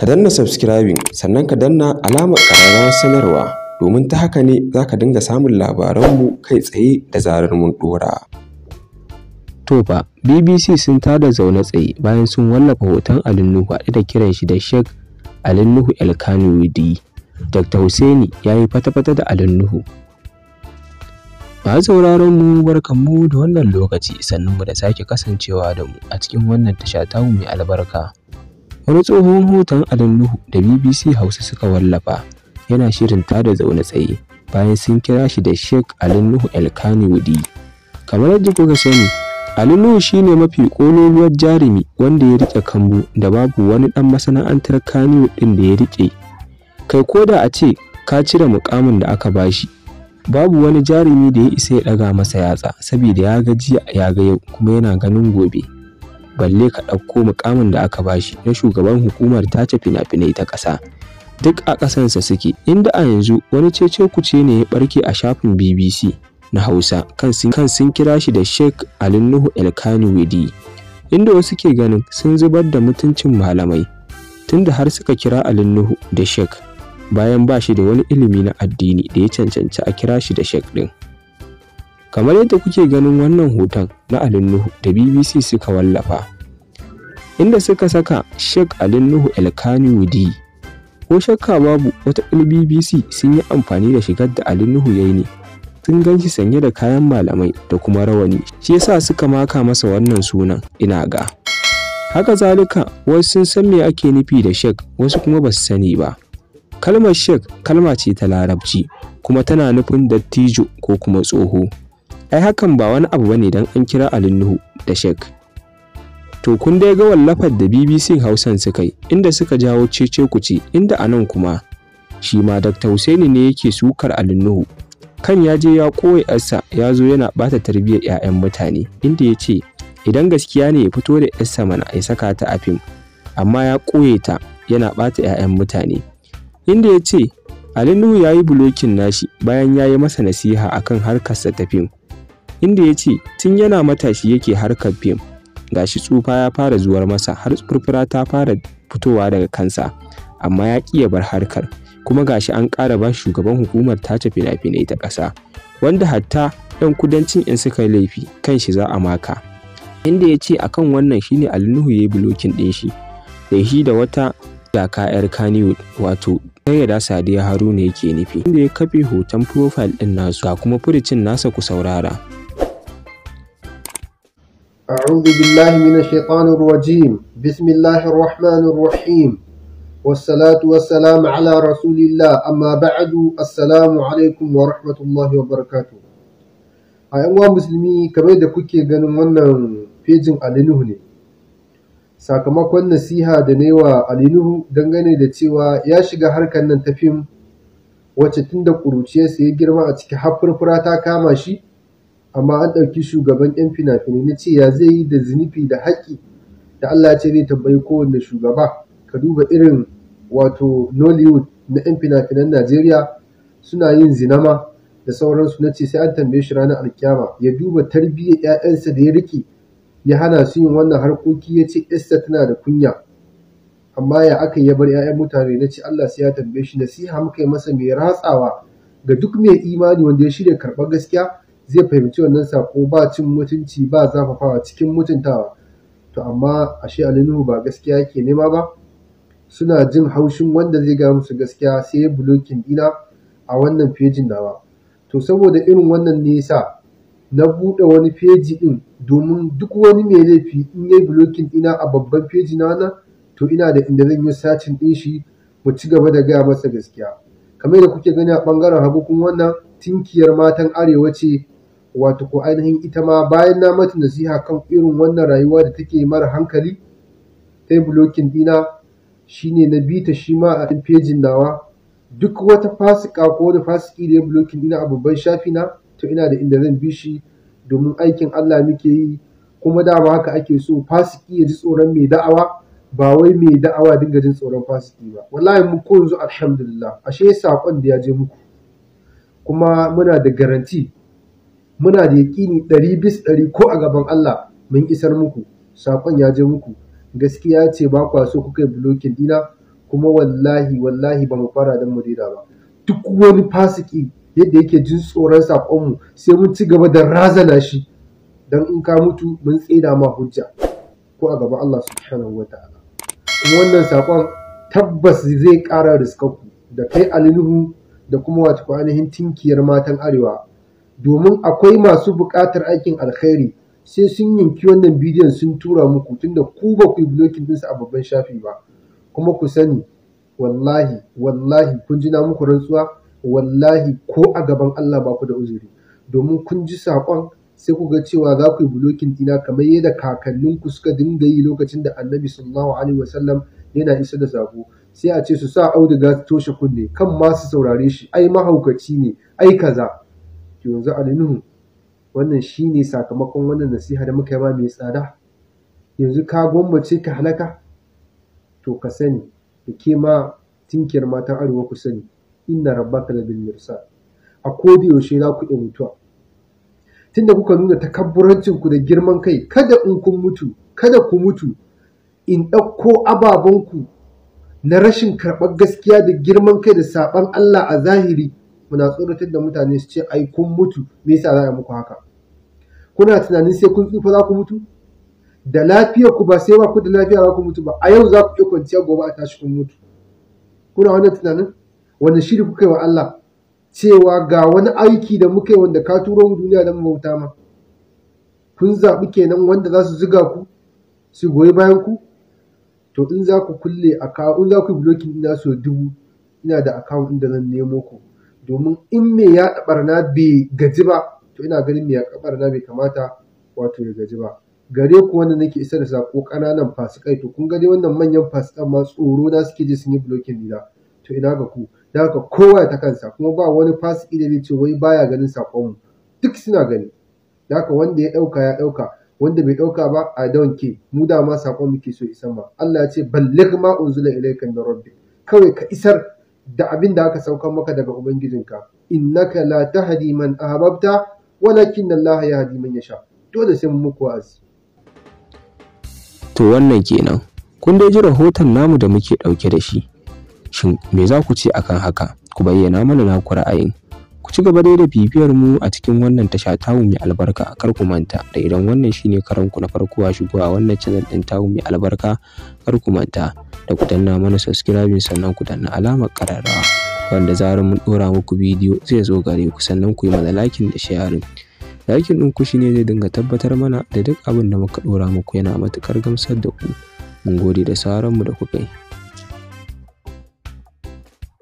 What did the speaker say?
Ka danna subscribing sannan ka danna alamar ƙararrawar sanarwa domin ta haka ne za ka dinga samun labaranmu kai tsaye da zarar mun ɗora. To fa, BBC sun tada zaune tsaye bayan sun wallafa hoton Ali Nuhu haɗe da kiran shi da Sheikh Ali Nuhu El-Kanoudy. Dr. Hussaini ya yi fata-fata da Ali Nuhu. Masu sauraron mu barkanmu da wannan lokaci, sannan mu da sake kasancewa da mu a cikin wannan tasha tamu mai albarka. Wani tsohon hoton Ali Nuhu da BBC Hausa suka wallafa yana shirin tada zaune tsaye bayan sun kira shi da Sheikh Ali Nuhu El-Kanoudy. Kamar yadda kuka sani, Ali Nuhu shine mafi ƙololuwar jarumi wanda ya riƙe kambu da babu wani ɗan masana'antar Kannywood ɗin da ya riƙe. Kai ko da a ce ka cire muƙamin da aka bashi, babu wani jarumi da ya isa ya ɗaga masa yatsa saboda ya ga jiya ya ga yau kuma yana ganin gobe. Balle ka ɗauko muƙamin da aka bashi na shugaban hukumar tace fina-finai ta ƙasa. Duk a ƙasansa suke, inda a yanzu wani cece-kuce ne ya ɓarke a shafin BBC na Hausa kan sun kira shi da Sheikh Ali Nuhu El-Kanoudy, inda wasu ke ganin sun zubar da mutuncin malamai tunda har suka kira Ali Nuhu da Sheikh bayan ba shi da wani ilimi na addini da ya cancanci a kira shi da Sheikh ɗin. Kamar yadda kuke ganin wannan hoton na Ali Nuhu da BBC suka wallafa, inda suka saka Sheikh Ali Nuhu El-Kanoudy. Ko shakka babu, wata BBC sun yi amfani da shigar da Ali Nuhu ya yi ne. Sun gan shi sanye da kayan malamai da kuma rawani, shi yasa suka maka masa wannan sunan ina ga. Haka zalika, wasu sun san me ake nufi da Sheikh, wasu kuma ba su sani ba. Kalmar Sheikh kalma ce ta Larabci kuma tana nufin dattijo ko kuma tsoho. Ai hakan ba wani abu bane dan an kira Ali Nuhu da Sheikh. To kun dai ga wallafar da BBC Hausan suka yi, inda suka jawo cece-kuce, inda anan kuma shi ma Dr. Hussaini ne yake sukar Ali Nuhu. Kan ya je ya koya yarsa ya zo yana ɓata tarbiyyar 'ya'yan mutane, inda ya ce idan gaskiya ne ya fito da yarsa mana ya saka ta a fim, amma ya koye ta yana ɓata 'ya'yan mutane. Inda ya ce Ali Nuhu ya yi bulokin nashi bayan ya yi masa nasiha akan harkarsa ta fim, inda ya ce tun yana matashi yake harkar fim, gashi tsufa ya fara zuwar masa har furfura ta fara fitowa daga kansa, amma ya ƙi ya bar harkar. Kuma gashi an ƙara ba shugaban hukumar tace fina-finai ta ƙasa, wanda hatta 'yan kudancin in suka yi laifi kan shi za a maka. Inda ya ce akan wannan shine Ali Nuhu ya yi bulokin ɗin shi da shi da wata jaka 'yar Kannywood, wato Sayyada Sadiya Haruna yake nufi, inda ya kafe hoton profile ɗin nasu ga kuma furucin nasa ku saurara. أعوذ بالله من الشيطان الرجيم بسم الله الرحمن الرحيم والصلاة والسلام على رسول الله أما بعد السلام عليكم ورحمة الله وبركاته. أيها المسلمين kamar da kuke ganin wannan fejin Ali Nuhu ne, sakamakon nasiha da na yi wa Ali Nuhu dangane da cewa ya shiga harkar nan ta fim wacce tun da ƙuruciyarsa ya girma a ciki har furfura ta kama shi, amma an ɗauki shugaban 'yan fina-finai na ce ya zai yi da zunubi da haƙƙi da Allah ya ce zai tambayi kowanne shugaba. Ka duba irin wato Nollywood na 'yan fina-finan Najeriya suna yin zinama da sauransu, na ce sai an tambaye shi ranar alkiyama. Ya duba tarbiyyar 'ya'yansa da ya riƙe ya hana su yin wannan harkoki, ya ce yarsa tana da kunya, amma ya aka ya bar 'ya'yan mutane, na ce Allah sai ya tambaye shi. Nasiha muka yi masa mai ratsawa ga duk mai imani wanda ya shirya karɓar gaskiya, zai fahimci wannan sako ba cin mutunci ba zafafawa, cikin mutuntawa. To amma ashe Ali Nuhu ba gaskiya yake nema ba, suna jin haushin wanda zai ga musu gaskiya, sai ya bulokin dina a wannan fejin nawa. To saboda irin wannan ne yasa na buɗe wani feji ɗin, domin duk wani mai laifi in yayi bulokin dina a babban feji na wannan, to ina da inda zan yi sacin ɗin shi mu ci gaba da gaya masa gaskiya. Kamar da kuke gani a ɓangaren hagu kuma wannan tinkiyar matan arewa ce, wato ko ainihin ita ma bayan na mata nasiha kan irin wannan rayuwa da take mara hankali, ta yi bulokin dina, shine na bita shi ma a fejin nawa. Duk wata fasika ko wani fasiki da ya bulokin dina a babban shafi na, to ina da inda zan bi shi, domin aikin Allah muke yi, kuma dama haka ake so fasiki ya ji tsoron mai da'awa, ba wai mai da'awa dinga jin tsoron fasiki ba. Wallahi mu ko yanzu alhamdulillah ashe saƙon da ya je muku, kuma muna da garanti, muna da yaƙini 100% ko a gaban Allah mun isar muku, saƙon ya je muku. Gaskiya ce ba kwa so kuka yi bulokin dina, kuma wallahi ba mu fara don mu daina ba. Duk wani fasiki yadda yake jin tsoron saƙonmu sai mun ci gaba da razana shi, don in ka mutu mun tseda ma hujja ko a gaban Allah subhanahu wa ta'ala. Kuma wannan saƙon tabbas zai ƙara riskakku da kai Ali Nuhu da kuma wato ainihin tinkiyar matan Arewa, domin akwai masu buƙatar aikin alkhairi sai sun yanki wannan bidiyon sun tura muku, tunda ku ba ku yi blocking ɗinsa a babban shafi ba. Kuma ku sani wallahi kun ji na muku rantsuwa, wallahi ko a gaban Allah ba ku da uzuri, domin kun ji saƙon sai ku ga cewa za ku yi blocking ɗina kamar yadda kakanninku suka dinga yi lokacin da Annabi sallallahu alaihi wasallam yana isa da sako, sai a ce su sa auduga su toshe kunne kan ma su saurare shi, ai mahaukaci ne, ai kaza. To yanzu Ali Nuhu, wannan shine sakamakon wannan nasiha da muka yi ma mai tsada. Yanzu ka gwammace ka halaka? To ka sani da ke ma tinkiyar matan Arewa ku sani, inna rabbaka labil mirsad, a koda yaushe za ku iya mutuwa. Tunda kuka nuna takabburancin ku da girman kai, kada ku mutu in ɗauko ababanku na rashin karɓar gaskiya da girman kai da saɓan Allah a zahiri muna tsoratar da mutane su ce ai kun mutu, me yasa za a muku haka? Kuna tunanin sai kun tsufa za ku mutu? Da lafiyar ku ba sai ba ku da lafiya za ku mutu ba, a yau za ku iya kwanciya gobe a tashi kun mutu. Kuna wannan tunanin? Wanda shiri kuka yi wa Allah cewa ga wani aiki da muka yi wanda ka turo mu duniya don bauta ma? Kun zaɓi kenan wanda za su ziga ku su goyi bayan ku? To in za ku kulle account, in za ku yi blocking ina so 1000, ina da account inda zan nemo ku, domin in me ya barna bai gaji ba, to ina ganin me ya barna bai kamata wato ya gaji ba. Gare ku wanda nake isa da sako ƙananan fasikai, to kun ga dai wannan manyan fasikan ma tsoro na suke je sun yi blocking dina, to ina ga ku? Da haka kowa ya ta kansa, kuma ba wani fasiki da zai ce wai baya ganin sakonmu, duk suna gani. Da haka wanda ya ɗauka ya ɗauka, wanda bai ɗauka ba a donke, mu da ma sakon muke so isan ma. Allah ya ce balligh ma unzila ilayka min rabbik, kawai ka isar da abin da aka saukar maka daga ubangijinka. Innaka la tahdi man ahbabta walakin Allah yahdi man yasha. Dole sai mun muku wa'azi. To wannan kenan, kun dai ji rahoton namu da muke ɗauke da shi. Shin me za ku ce akan haka? Ku bayyana mana naku ra'ayin. Ku ci gaba dai da bibiyar mu a cikin wannan tasha tamu mai albarka. Kar ku manta da idan wannan shine karanku na farko a shigowa wannan channel din tamu mai albarka, kar ku manta da ku danna mana subscribe sannan ku danna alamar ƙararrawa, wanda zarar mun dora muku bidiyo zai zo gare ku, sannan ku yi mana liking da sharing. Liking ɗin ku shine zai dinga tabbatar mana da duk abin da muka dora muku yana matukar gamsar da ku. Mun gode da sauraron mu da kuka yi.